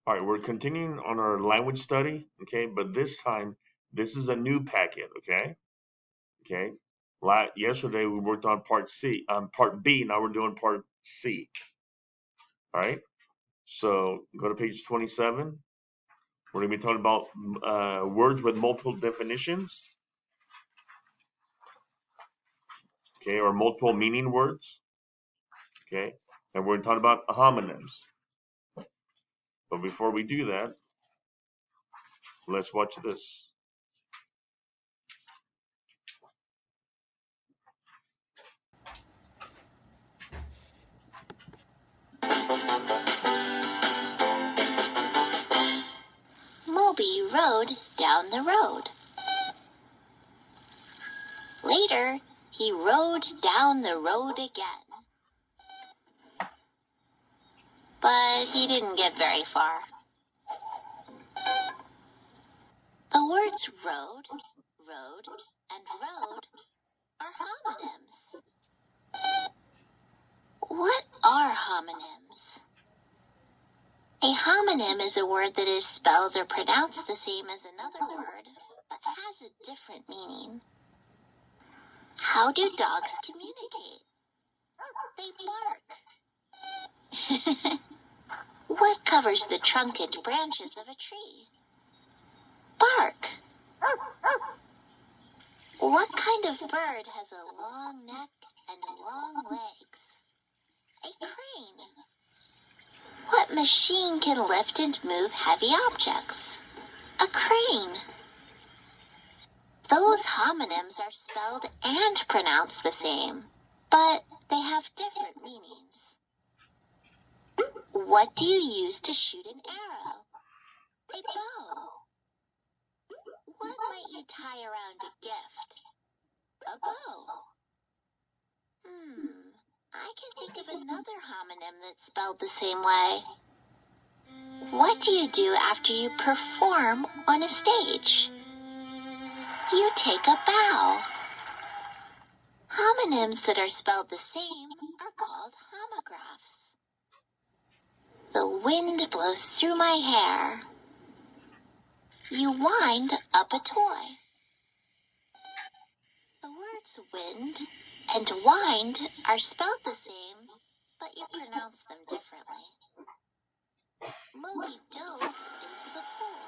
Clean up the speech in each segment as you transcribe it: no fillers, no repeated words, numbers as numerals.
All right, we're continuing on our language study, okay? But this time, this is a new packet, okay? Okay. Yesterday we worked on part B. Now we're doing part C. All right. So go to page 27. We're gonna be talking about words with multiple definitions, okay, or multiple meaning words, okay, and we're talking about homonyms. But before we do that, let's watch this. Moby rode down the road. Later, he rode down the road again. But he didn't get very far. The words road, and road are homonyms. What are homonyms? A homonym is a word that is spelled or pronounced the same as another word, but has a different meaning. How do dogs communicate? They bark. What covers the trunk and branches of a tree? Bark. What kind of bird has a long neck and long legs? A crane. What machine can lift and move heavy objects? A crane. Those homonyms are spelled and pronounced the same, but they have different meanings. What do you use to shoot an arrow? A bow. What might you tie around a gift? A bow. I can think of another homonym that's spelled the same way. What do you do after you perform on a stage? You take a bow. Homonyms that are spelled the same are called homographs. The wind blows through my hair. You wind up a toy. The words wind and wind are spelled the same, but you pronounce them differently. Moby dove into the pool.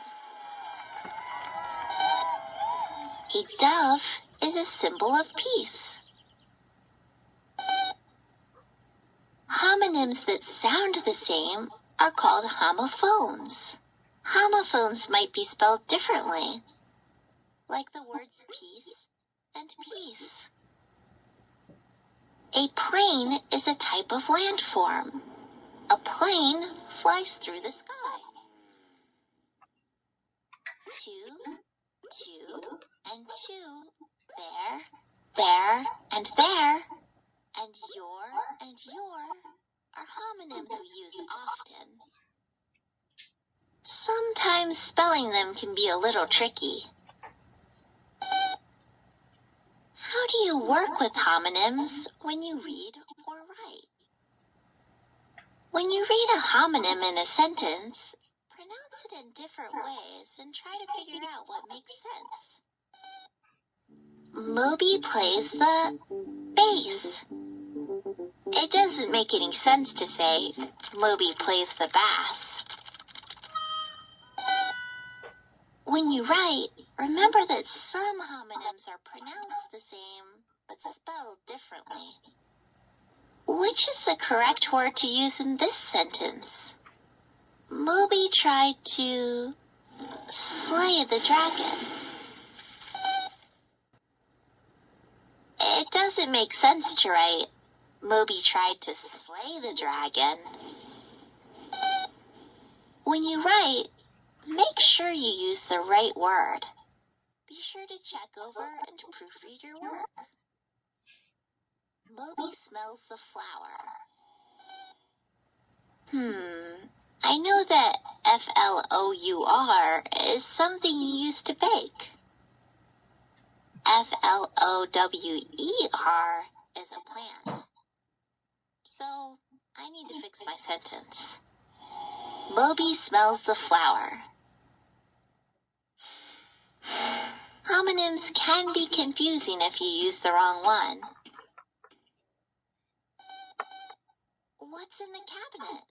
A dove is a symbol of peace. Homonyms that sound the same are called homophones. Homophones might be spelled differently, like the words peace and peace. A plane is a type of landform. A plane flies through the sky. Two, and two, there, and there, and your are homonyms we use often. Sometimes spelling them can be a little tricky. How do you work with homonyms when you read or write? When you read a homonym in a sentence, pronounce it in different ways and try to figure out what makes sense. Moby plays the bass. It doesn't make any sense to say Moby plays the bass. When you write, remember that some homonyms are pronounced the same but spelled differently. Which is the correct word to use in this sentence? Moby tried to slay the dragon. It doesn't make sense to write Moby tried to slay the dragon. When you write, make sure you use the right word. Be sure to check over and proofread your work. Moby smells the flower. I know that flour is something you use to bake. flower is a plant. So I need to fix my sentence. Moby smells the flower. Homonyms can be confusing if you use the wrong one. What's in the cabinet?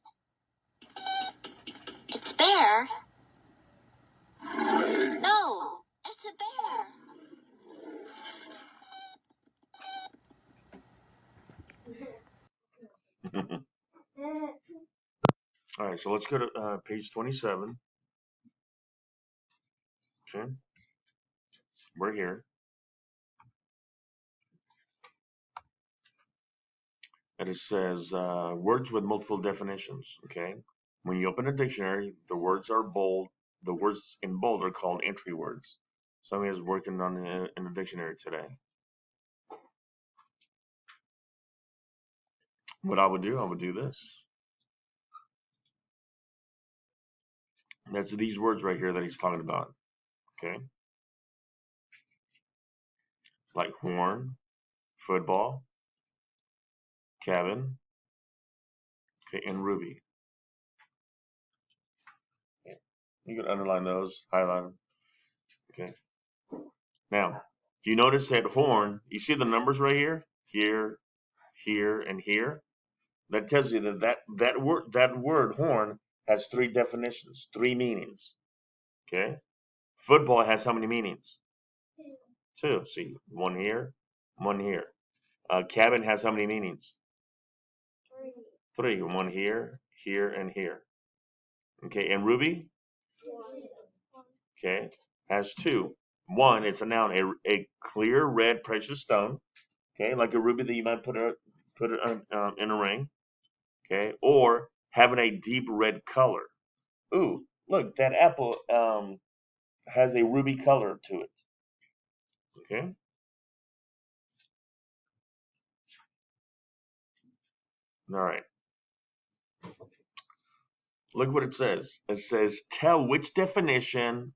It's bare. No, it's a bear. All right, so let's go to page 27. Okay, we're here. And it says words with multiple definitions. Okay, when you open a dictionary, the words are bold. The words in bold are called entry words. Somebody is working on in the dictionary today. What I would do this. That's these words right here that he's talking about. Okay, like horn, football, cabin, okay, and ruby. Okay. You can underline those, highlight them. Okay. Now, do you notice that horn? You see the numbers right here, here, and here. That tells you that word horn has three definitions, three meanings. Okay. Football has how many meanings? Two. See, one here, one here. Cabin has how many meanings? Three. One here, and here. Okay. And ruby? Okay. Has two. One, it's a noun, a clear red precious stone. Okay, like a ruby that you might put in a ring. Okay, or having a deep red color. Ooh, look, that apple has a ruby color to it. Okay, all right. Look what it says. It says, tell which definition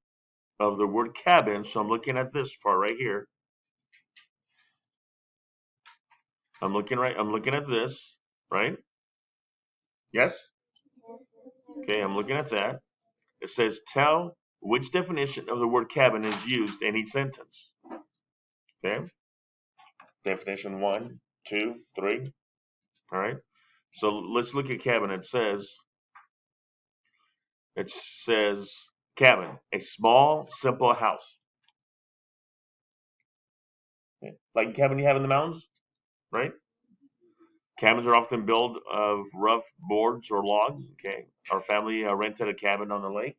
of the word cabin. So I'm looking at this part right here. I'm looking at this, right? Yes? Okay, I'm looking at that. It says, tell which definition of the word cabin is used in each sentence. Okay, definition 1, 2, 3. All right. So let's look at cabin. It says cabin, a small, simple house. Okay. Like cabin you have in the mountains, right? Cabins are often built of rough boards or logs. Okay. Our family rented a cabin on the lake,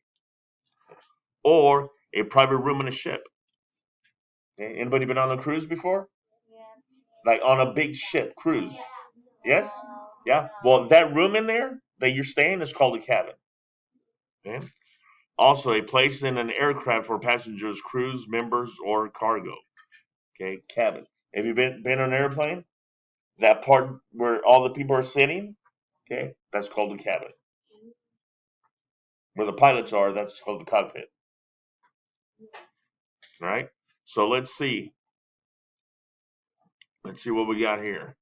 or a private room in a ship. Okay. Anybody been on a cruise before? Like on a big ship cruise? Yes. Yeah. Well, that room in there that you're staying is called a cabin. Okay. Also, a place in an aircraft for passengers, crews, members, or cargo. Okay, cabin. Have you been on an airplane? That part where all the people are sitting, okay, that's called the cabin. Where the pilots are, that's called the cockpit. All right. So let's see. Let's see what we got here.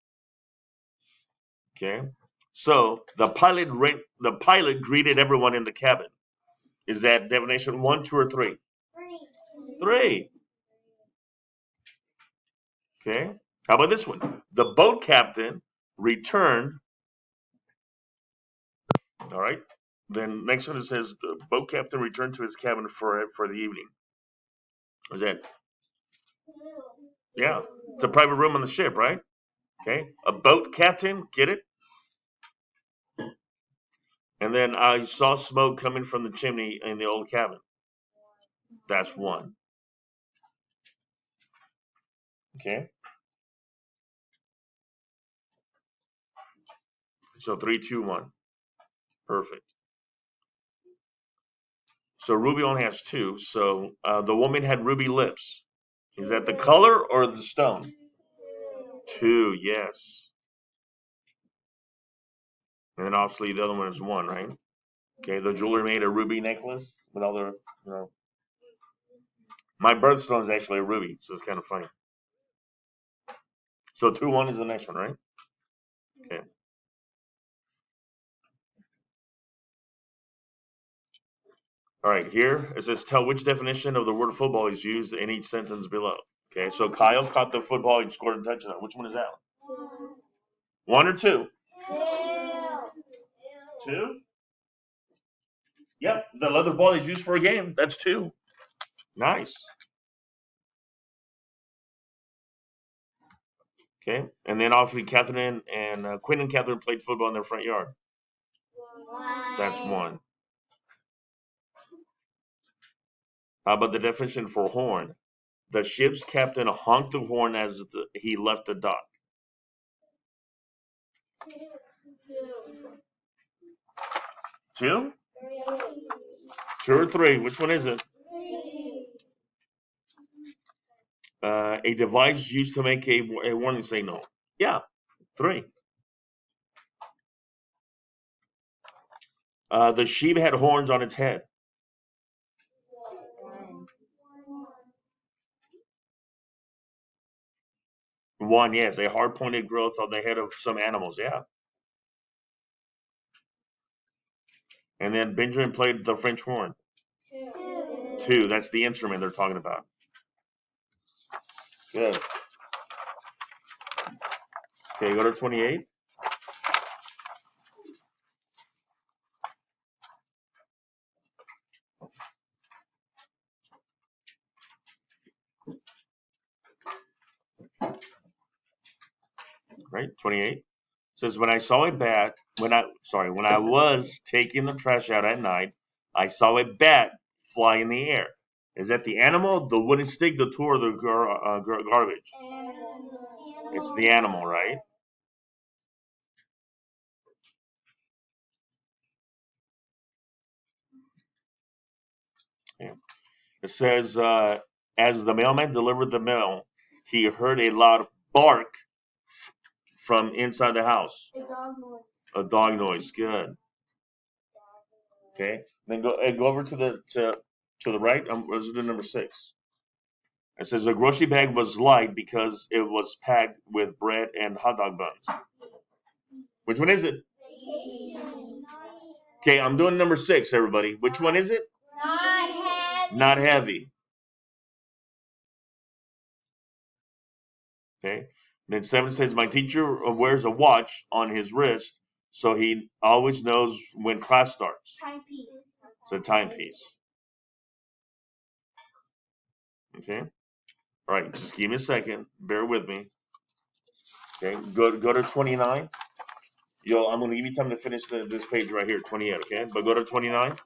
Okay. So the pilot greeted everyone in the cabin. Is that definition 1, 2, or 3? Three. Okay. How about this one? The boat captain returned. All right. Then next one it says the boat captain returned to his cabin for the evening. Is that? Yeah. It's a private room on the ship, right? Okay. A boat captain, get it? And then I saw smoke coming from the chimney in the old cabin. That's one. Okay. So 3, 2, 1. Perfect. So Ruby only has two. So the woman had ruby lips. Is that the color or the stone? Two, yes. And then obviously the other one is one, right? Okay, the jeweler made a ruby necklace with all the, you know. My birthstone is actually a ruby, so it's kind of funny. So 2, 1 is the next one, right? Okay. All right, here it says tell which definition of the word football is used in each sentence below. Okay, so Kyle caught the football and scored a touchdown. Which one is that? One or two? Two? Yep, the leather ball is used for a game. That's two. Nice. Okay, and then obviously Catherine and Quinn and Catherine played football in their front yard. That's one. How about the definition for horn? The ship's captain honked the horn as he left the dock. Two? Two or three? Which one is it? A device used to make a warning signal. Yeah, three. The sheep had horns on its head. One, yes, a hard pointed growth on the head of some animals. Yeah. And then Benjamin played the French horn. Two, that's the instrument they're talking about. Good. Okay, go to 28. Right, 28 says when I was taking the trash out at night, I saw a bat fly in the air. Is that the animal, the wooden stick, the tool, or the garbage? It's the animal, right? Yeah. It says as the mailman delivered the mail, he heard a loud bark from inside the house. A dog noise. Good. Okay. Then go over to the right. Let's do number 6. It says the grocery bag was light because it was packed with bread and hot dog buns. Which one is it? Okay, I'm doing number 6, everybody. Which one is it? Not heavy. Not heavy. Okay. Then 7 says my teacher wears a watch on his wrist, so he always knows when class starts. Timepiece. It's a timepiece. Okay. All right. Just give me a second. Bear with me. Okay. Go to 29. I'm gonna give you time to finish this page right here, 28. Okay. But go to 29.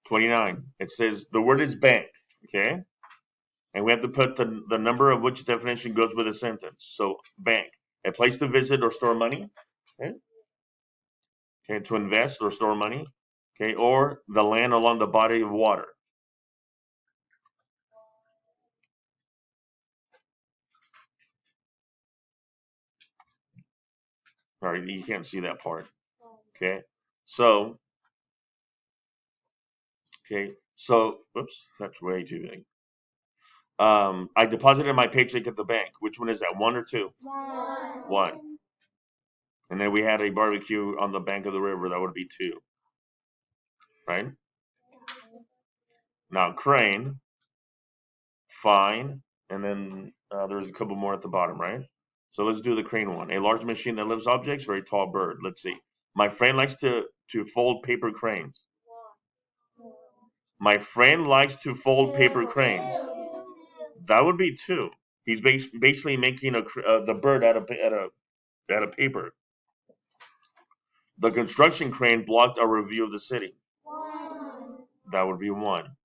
29. It says the word is bank. Okay. And we have to put the number of which definition goes with a sentence. So bank, a place to visit or store money. Okay. Okay, to invest or store money. Okay, or the land along the body of water. All right, you can't see that part. Okay, so oops, that's way too big. I deposited my paycheck at the bank. Which one is that? One or two? One. And then we had a barbecue on the bank of the river. That would be two, right? Now crane, fine, and then there's a couple more at the bottom, right? So let's do the crane one. A large machine that lifts objects or a tall bird? Let's see. My friend likes to fold paper cranes. My friend likes to fold paper cranes. That would be two. He's basically making the bird out of paper. The construction crane blocked our view of the city. That would be one.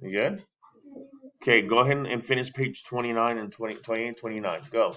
You good? Okay, go ahead and finish page 29 and 20, 28, 29. Go.